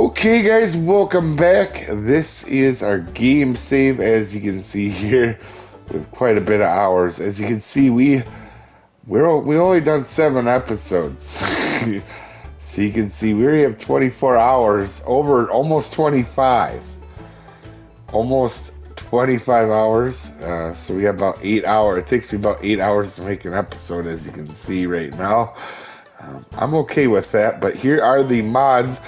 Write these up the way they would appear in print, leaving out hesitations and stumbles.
Okay, guys, welcome back. This is our game save. As you can see here, we have quite a bit of hours. As you can see, we only done 7 episodes. So you can see we already have 24 hours, over almost 25. Almost 25 hours. So we have about 8 hours. It takes me about 8 hours to make an episode, as you can see right now. I'm okay with that, but here are the mods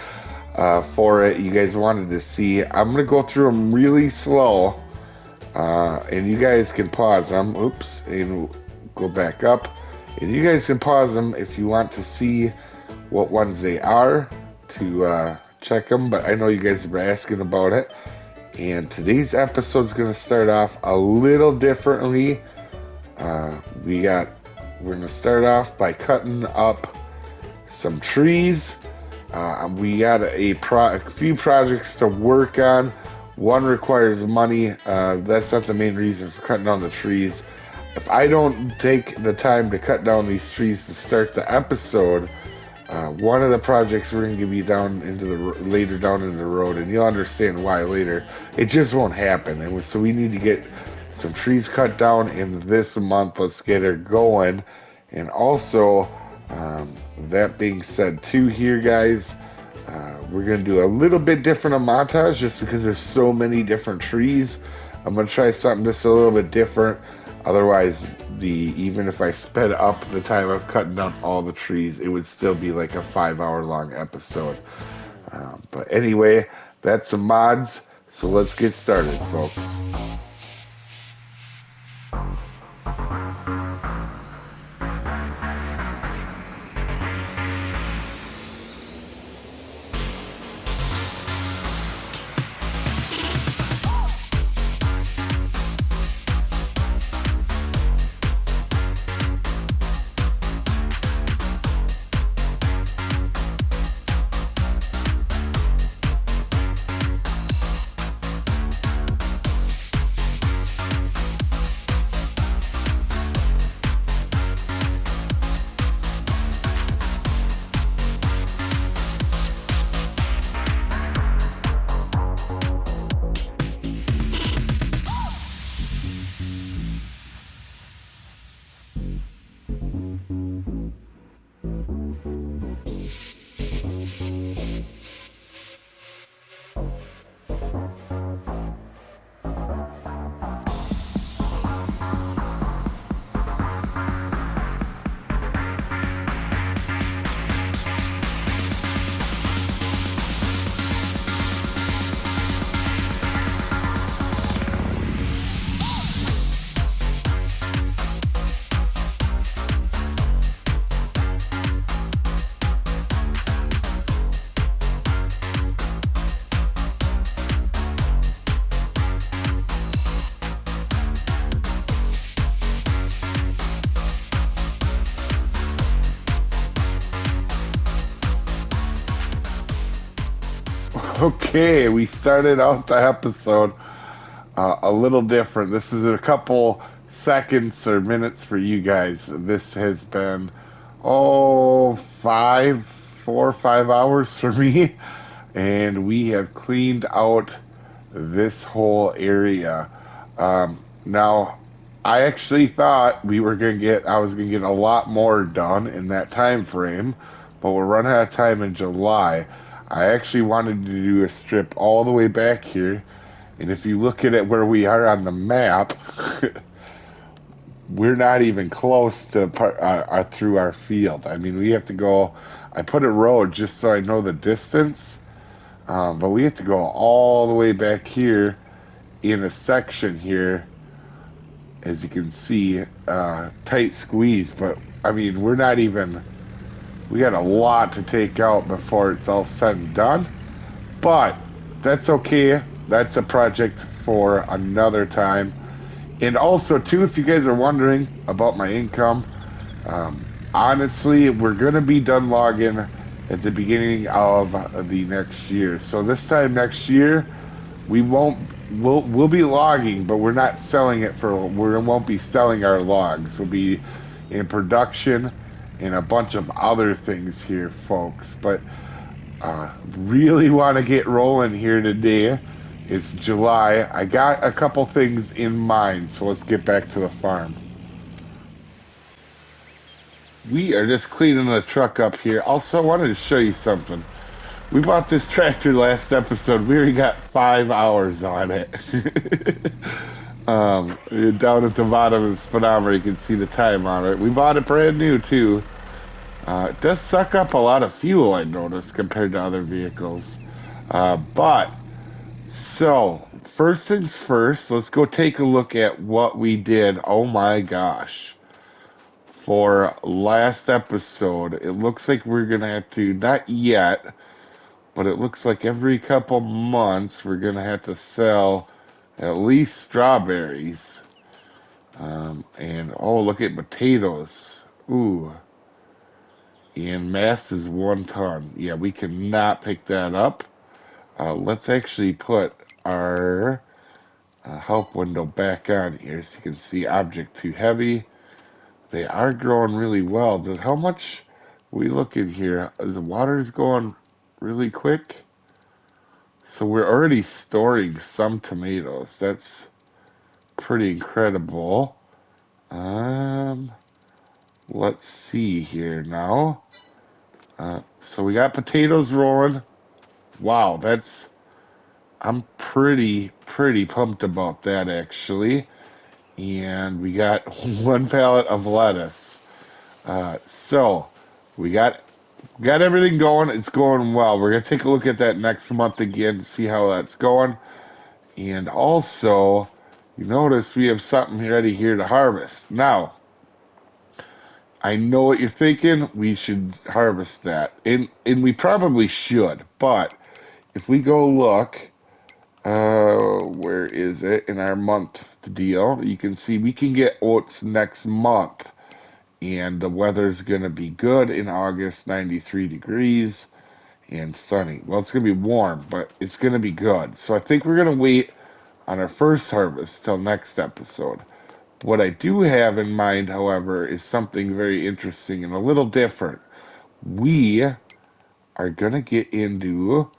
for it you guys wanted to see. I'm going to go through them really slow, and you guys can pause them. Oops, and go back up. And you guys can pause them if you want to see what ones they are to check them, but I know you guys were asking about it. And today's episode is going to start off a little differently. We're going to start off by cutting up some trees. We got a few projects to work on. One requires money. That's not the main reason for cutting down the trees. If I don't take the time to cut down these trees to start the episode, one of the projects we're going to be later down in the road, and you'll understand why later. It just won't happen, and so we need to get some trees cut down in this month. Let's get her going. And also, that being said too here, guys, we're going to do a little bit different of montage just because there's so many different trees. I'm going to try something just a little bit different. Otherwise, even if I sped up the time of cutting down all the trees, it would still be like a 5-hour long episode. But anyway, that's some mods. So let's get started, folks. Okay, we started out the episode a little different. This is a couple seconds or minutes for you guys. This has been, 4 or 5 hours for me, and we have cleaned out this whole area. Now, I actually thought I was gonna get a lot more done in that time frame, but we're running out of time in July. I actually wanted to do a strip all the way back here, and if you look at it where we are on the map, we're not even close to through our field. I mean, we have to go. I put a road just so I know the distance, but we have to go all the way back here in a section here, as you can see, tight squeeze. But I mean, we're not even. We got a lot to take out before it's all said and done, but that's okay. That's a project for another time. And also, too, if you guys are wondering about my income, honestly, we're going to be done logging at the beginning of the next year. So this time next year, we'll be logging, but we're not selling it we won't be selling our logs. We'll be in production and a bunch of other things here, folks. But Really want to get rolling here today. It's July. I got a couple things in mind, so let's get back to the farm. We are just cleaning the truck up here. Also, I wanted to show you something. We bought this tractor last episode. We already got 5 hours on it. Down at the bottom of the speedometer, you can see the time on it. We bought it brand new too. It does suck up a lot of fuel, I noticed, compared to other vehicles. But so, first things first, let's go take a look at what we did. Oh my gosh. For last episode, it looks like we're gonna have to, not yet, but it looks like every couple months we're gonna have to sell at least strawberries. And oh, look at potatoes. Ooh, and mass is 1 ton. Yeah, we cannot pick that up. Let's actually put our help window back on here so you can see object too heavy. They are growing really well. How much we look in here? The water's going really quick. So we're already storing some tomatoes. That's pretty incredible. Um, let's see here now. So we got potatoes rolling. Wow, I'm pretty pumped about that actually. And we got 1 pallet of lettuce. So we got everything going. It's going well. We're gonna take a look at that next month again to see how that's going. And also, you notice we have something ready here to harvest. Now, I know what you're thinking. We should harvest that, and we probably should. But if we go look, where is it in our month deal? You can see we can get oats next month, and the weather's gonna be good in August, 93 degrees and sunny. Well, it's gonna be warm, but it's gonna be good. So I think we're gonna wait on our first harvest till next episode. What I do have in mind, however, is something very interesting and a little different. We are gonna get into,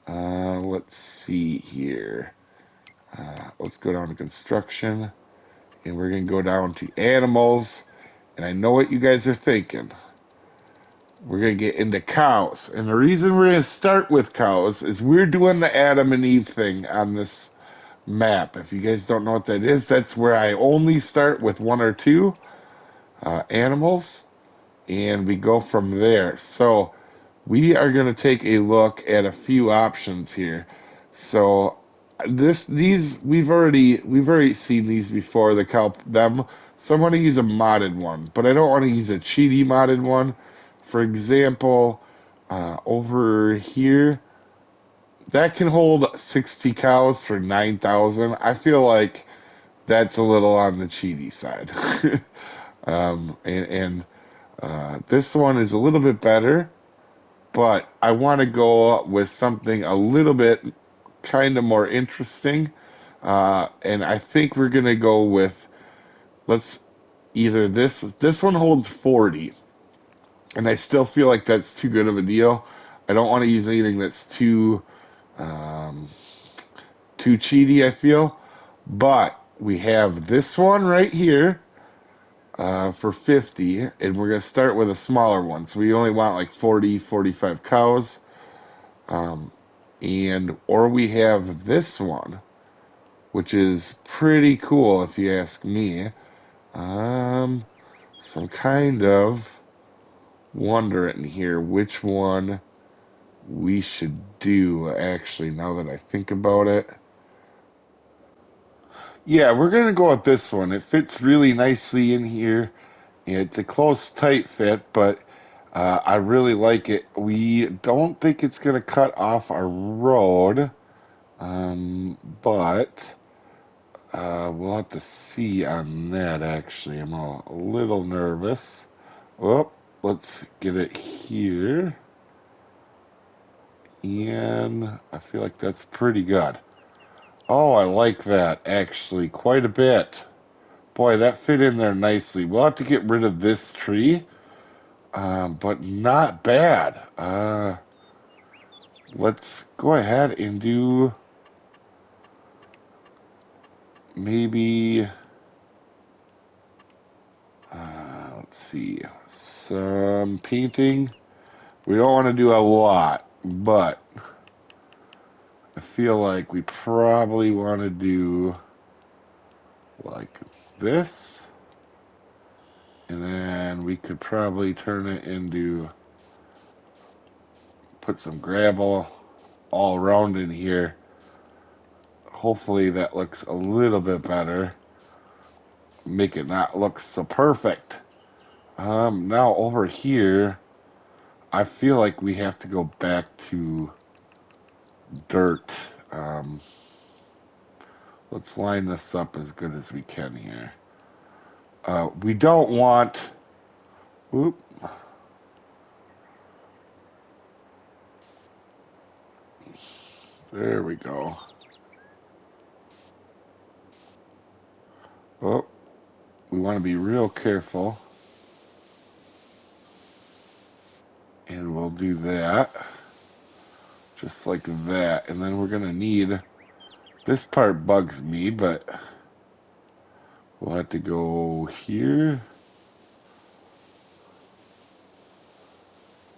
let's see here. Let's go down to construction, and we're gonna go down to animals. And I know what you guys are thinking. We're gonna get into cows, and the reason we're gonna start with cows is we're doing the Adam and Eve thing on this map. If you guys don't know what that is, that's where I only start with 1 or 2 animals, and we go from there. So we are going to take a look at a few options here. So these we've already seen these before. The cow them. So I'm going to use a modded one, but I don't want to use a cheaty modded one. For example, over here, that can hold 60 cows for 9,000. I feel like that's a little on the cheaty side. And this one is a little bit better, but I want to go with something a little bit kind of more interesting. And I think we're gonna go with let's either this one holds 40, and I still feel like that's too good of a deal. I don't want to use anything that's um, too cheaty, I feel. But we have this one right here for 50, and we're going to start with a smaller one. So we only want like 40, 45 cows. Um, or we have this one, which is pretty cool if you ask me. Um, so I'm kind of wondering here which one we should do actually now that I think about it. Yeah, we're gonna go with this one. It fits really nicely in here. It's a close, tight fit, but I really like it. We don't think it's gonna cut off our road, but we'll have to see on that. Actually, I'm a little nervous. Well, let's get it here, and I feel like that's pretty good. Oh, I like that actually quite a bit. Boy, that fit in there nicely. We'll have to get rid of this tree, but not bad. let's go ahead and do maybe, let's see, some painting. We don't want to do a lot, but I feel like we probably want to do like this. And then we could probably turn it into, put some gravel all around in here. Hopefully that looks a little bit better. Make it not look so perfect. Now over here, I feel like we have to go back to dirt. Um, let's line this up as good as we can here. We don't want, whoop, there we go. Oh, we want to be real careful. And we'll do that. Just like that. And then we're going to need, this part bugs me, but we'll have to go here.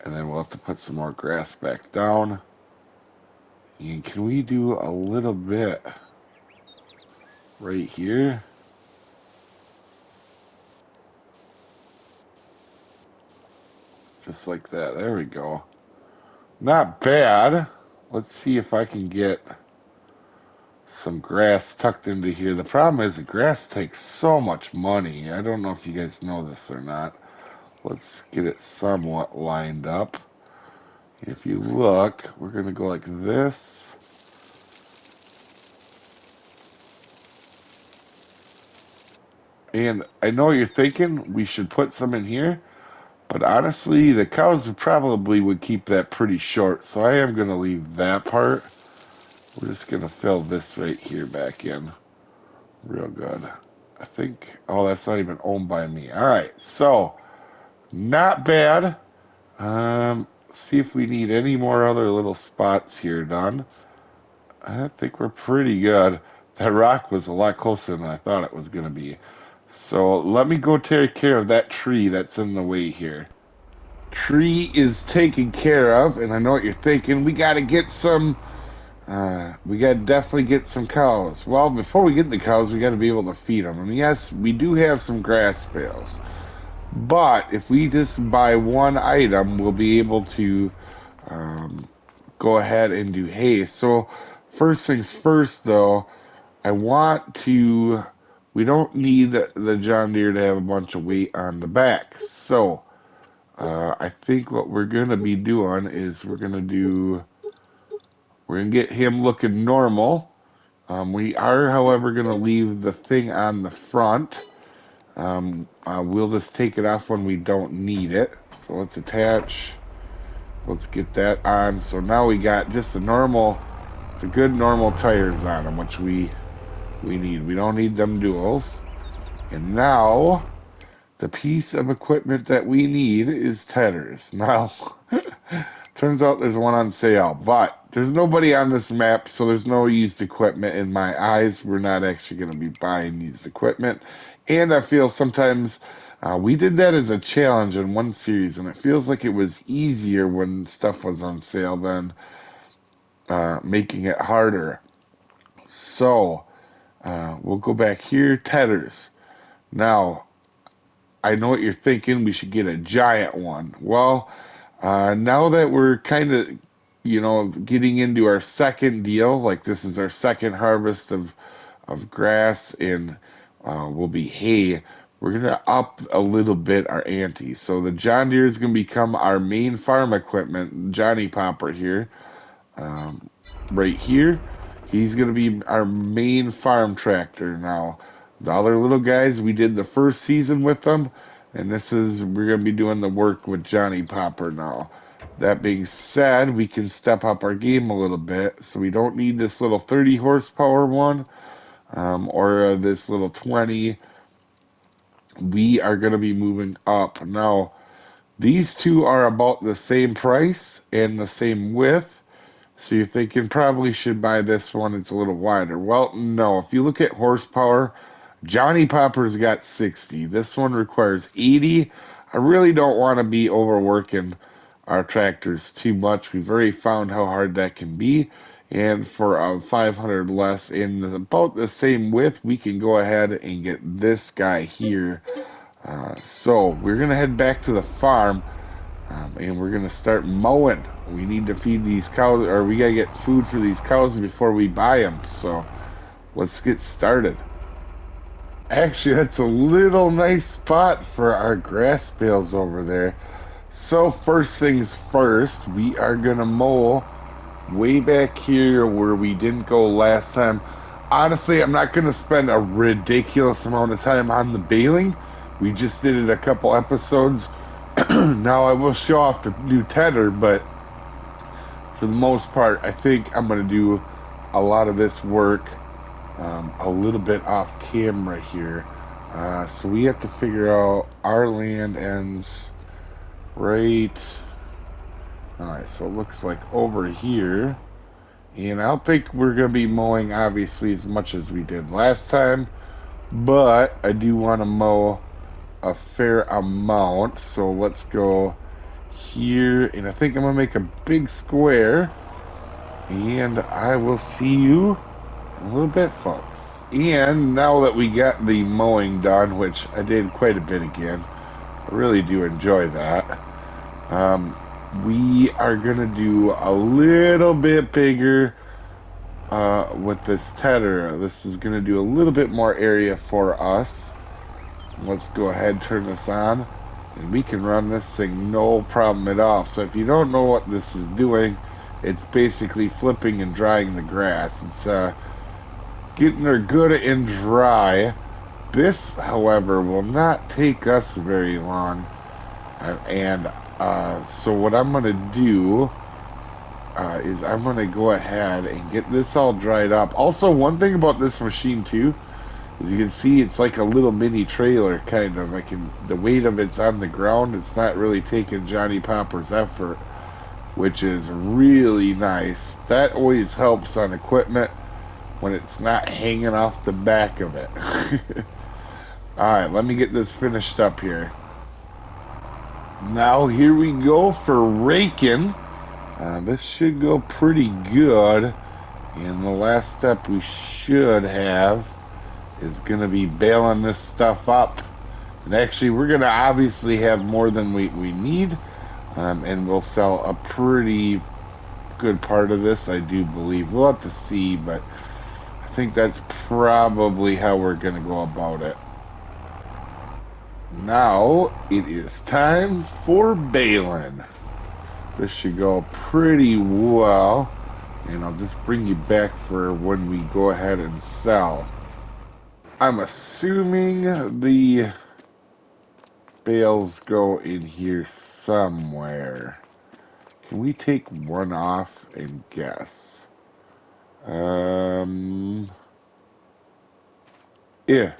And then we'll have to put some more grass back down. And can we do a little bit right here? Just like that. There we go. Not bad. Let's see if I can get some grass tucked into here. The problem is the grass takes so much money. I don't know if you guys know this or not. Let's get it somewhat lined up. If you look, we're going to go like this. And I know you're thinking we should put some in here, but honestly, the cows probably would keep that pretty short, so I am going to leave that part. We're just going to fill this right here back in. Real good. I think, oh, that's not even owned by me. All right, so not bad. See if we need any more other little spots here done. I think we're pretty good. That rock was a lot closer than I thought it was going to be. So let me go take care of that tree that's in the way here. Tree is taken care of, and I know what you're thinking. We got to get some, we got to definitely get some cows. Well, before we get the cows, we got to be able to feed them. And yes, we do have some grass bales. But if we just buy one item, we'll be able to um, go ahead and do hay. So first things first, though, I want to. We don't need the John Deere to have a bunch of weight on the back. So I think what we're gonna be doing is we're gonna get him looking normal. We are, however, gonna leave the thing on the front. We'll just take it off when we don't need it. So let's attach. Let's get that on. So now we got just the good normal tires on them, which we need. We don't need them duals. And now the piece of equipment that we need is tethers. Now, turns out there's one on sale, but there's nobody on this map, so there's no used equipment in my eyes. We're not actually going to be buying used equipment. And I feel sometimes we did that as a challenge in one series, and it feels like it was easier when stuff was on sale than making it harder. So we'll go back here, tethers. Now, I know what you're thinking. We should get a giant one. Well, now that we're kind of, getting into our second deal, like this is our second harvest of grass and will be hay, we're gonna up a little bit our ante. So the John Deere is gonna become our main farm equipment. Johnny Popper here, um, right here. He's going to be our main farm tractor now. The other little guys, we did the first season with them, and we're going to be doing the work with Johnny Popper now. That being said, we can step up our game a little bit, so we don't need this little 30 horsepower one or this little 20. We are going to be moving up. Now, these two are about the same price and the same width. So you're thinking probably should buy this one. It's a little wider. Well, no. If you look at horsepower, Johnny Popper's got 60. This one requires 80. I really don't want to be overworking our tractors too much. We've already found how hard that can be. And for 500 less in about the same width, we can go ahead and get this guy here. So we're going to head back to the farm. And we're gonna start mowing. We need to feed these cows, or we gotta get food for these cows before we buy them. So let's get started. Actually, that's a little nice spot for our grass bales over there. So first things first, we are gonna mow way back here where we didn't go last time. Honestly, I'm not gonna spend a ridiculous amount of time on the baling. We just did it a couple episodes. Now I will show off the new tedder, but for the most part, I think I'm going to do a lot of this work a little bit off camera here. So we have to figure out our land ends right. Alright, so it looks like over here. And I don't think we're going to be mowing obviously as much as we did last time, but I do want to mow a fair amount. So let's go here, and I think I'm gonna make a big square, and I will see you in a little bit, folks. And now that we got the mowing done, which I did quite a bit again, I really do enjoy that. We are gonna do a little bit bigger with this tedder. This is gonna do a little bit more area for us. Let's go ahead and turn this on, and we can run this thing no problem at all. So if you don't know what this is doing, it's basically flipping and drying the grass. It's getting her good and dry. This, however, will not take us very long. So what I'm going to do is I'm going to go ahead and get this all dried up. Also, one thing about this machine, too, as you can see, it's like a little mini trailer, kind of. The weight of it's on the ground. It's not really taking Johnny Popper's effort, which is really nice. That always helps on equipment when it's not hanging off the back of it. Alright, let me get this finished up here. Now, here we go for raking. This should go pretty good. And the last step we should have is going to be baling this stuff up. And actually, we're going to obviously have more than we need. And we'll sell a pretty good part of this, I do believe. We'll have to see, but I think that's probably how we're going to go about it. Now, it is time for baling. This should go pretty well. And I'll just bring you back for when we go ahead and sell. I'm assuming the bales go in here somewhere. Can we take one off and guess? Yeah.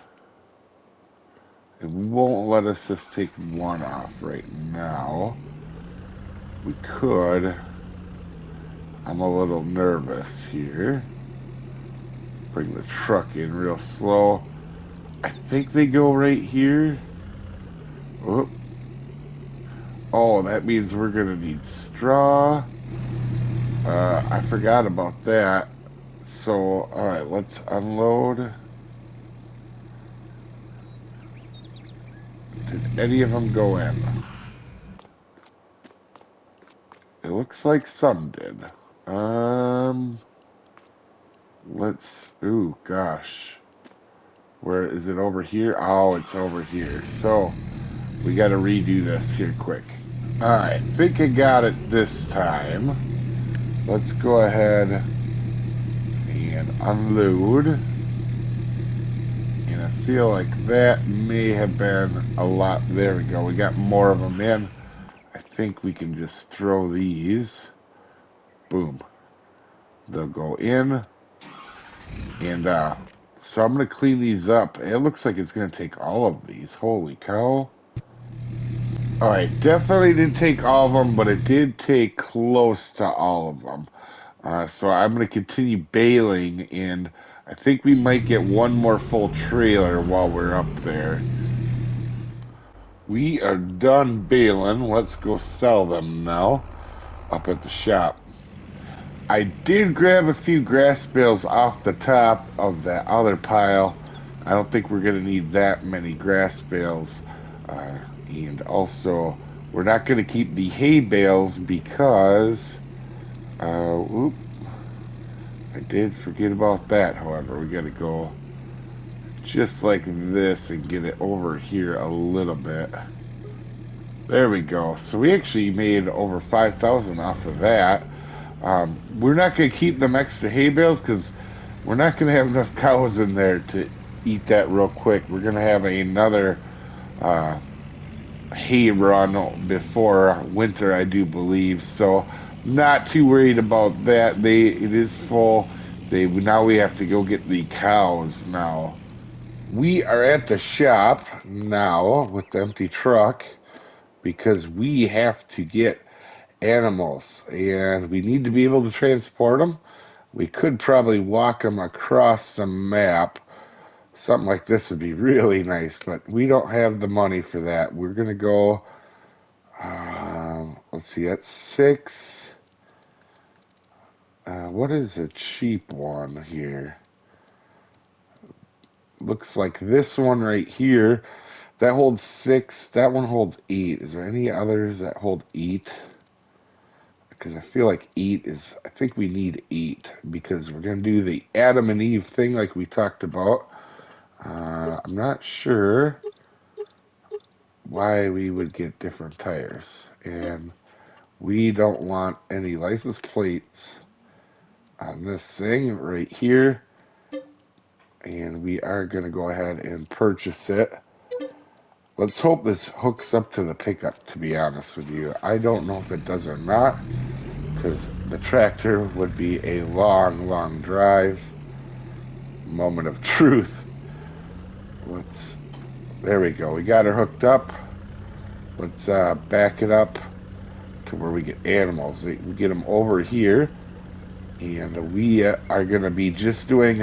It won't let us just take one off right now. We could. I'm a little nervous here. Bring the truck in real slow. I think they go right here. Oh, that means we're gonna need straw. I forgot about that. So, alright, let's unload. Did any of them go in? It looks like some did. Ooh, gosh. Where is it? Over here? Oh, it's over here. So, we gotta redo this here quick. I think I got it this time. Let's go ahead and unload. And I feel like that may have been a lot. There we go. We got more of them in. I think we can just throw these. Boom. They'll go in. And so I'm going to clean these up. It looks like it's going to take all of these. Holy cow. Alright, definitely didn't take all of them, but it did take close to all of them. So I'm going to continue baling, and I think we might get one more full trailer while we're up there. We are done baling. Let's go sell them now up at the shop. I did grab a few grass bales off the top of that other pile. I don't think we're going to need that many grass bales. And also, we're not going to keep the hay bales because, oop, I did forget about that. However, we got to go just like this and get it over here a little bit. There we go. So we actually made over 5,000 off of that. We're not going to keep them extra hay bales because we're not going to have enough cows in there to eat that real quick. We're going to have another uh, hay run before winter, I do believe. So not too worried about that. It is full. Now we have to go get the cows now. We are at the shop now with the empty truck because we have to get animals and we need to be able to transport them. We could probably walk them across the map. Something like this would be really nice, but we don't have the money for that. We're going to go, let's see, that's 6. What is a cheap one here? Looks like this one right here. That holds 6. That one holds 8. Is there any others that hold 8? Because I feel like 8 is, I think we need 8 because we're going to do the Adam and Eve thing like we talked about. I'm not sure why we would get different tires. And we don't want any license plates on this thing right here. And we are going to go ahead and purchase it. Let's hope this hooks up to the pickup, to be honest with you. I don't know if it does or not, because the tractor would be a long, long drive. Moment of truth. There we go. We got her hooked up. Let's back it up to where we get animals. We get them over here, and we are going to be just doing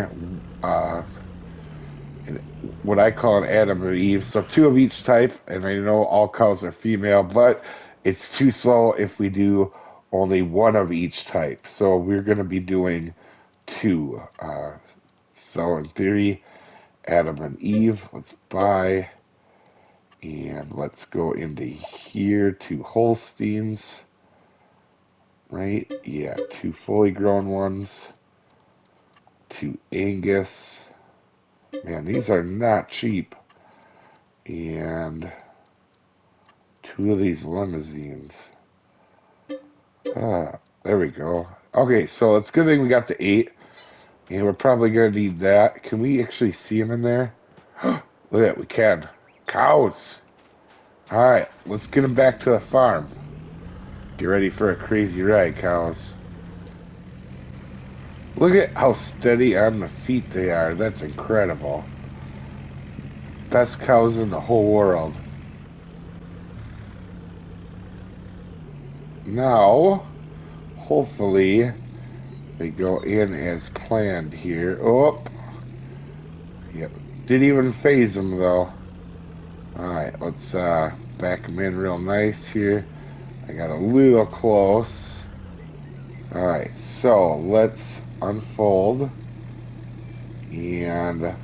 what I call an Adam and Eve. So 2 of each type, and I know all cows are female, but it's too slow if we do only 1 of each type. So we're going to be doing 2. So in theory, Adam and Eve. Let's buy, and let's go into here, 2 Holsteins. Right? Yeah, 2 fully grown ones. 2 Angus. Man, these are not cheap. And 2 of these limousines. There we go. Okay, so it's a good thing we got the 8. And we're probably going to need that. Can we actually see them in there? Look at that, we can. Cows! Alright, let's get them back to the farm. Get ready for a crazy ride, cows. Look at how steady on the feet they are. That's incredible. Best cows in the whole world. Now, hopefully, they go in as planned here. Oh, yep. Didn't even phase them, though. Alright, let's back them in real nice here. I got a little close. Alright, so let's unfold. And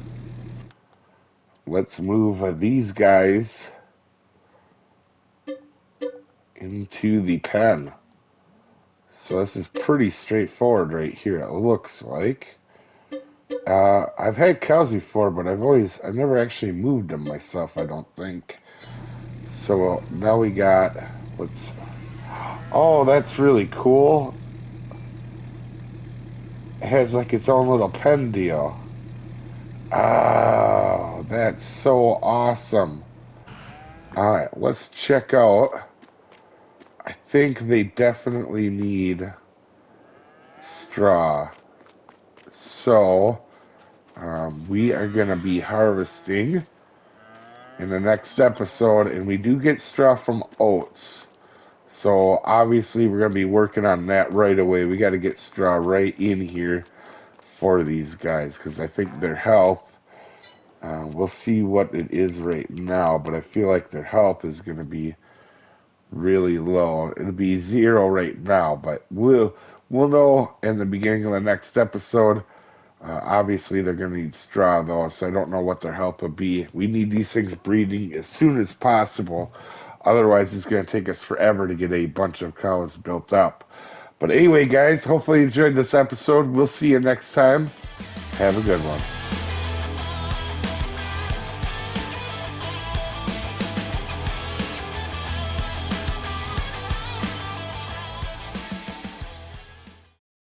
let's move these guys into the pen. So this is pretty straightforward right here, it looks like. I've had cows before, but I've never actually moved them myself, I don't think. So now we got, oh, that's really cool. It has like its own little pen deal. Oh, that's so awesome. All right, let's check out. I think they definitely need straw. So we are going to be harvesting in the next episode, and we do get straw from oats. So obviously we're going to be working on that right away. We got to get straw right in here for these guys because I think their health, we'll see what it is right now, but I feel like their health is going to be really low. It'll be 0 right now, but we'll know in the beginning of the next episode. Obviously, they're going to need straw, though, so I don't know what their health will be. We need these things breeding as soon as possible. Otherwise, it's going to take us forever to get a bunch of cows built up. But anyway, guys, hopefully you enjoyed this episode. We'll see you next time. Have a good one.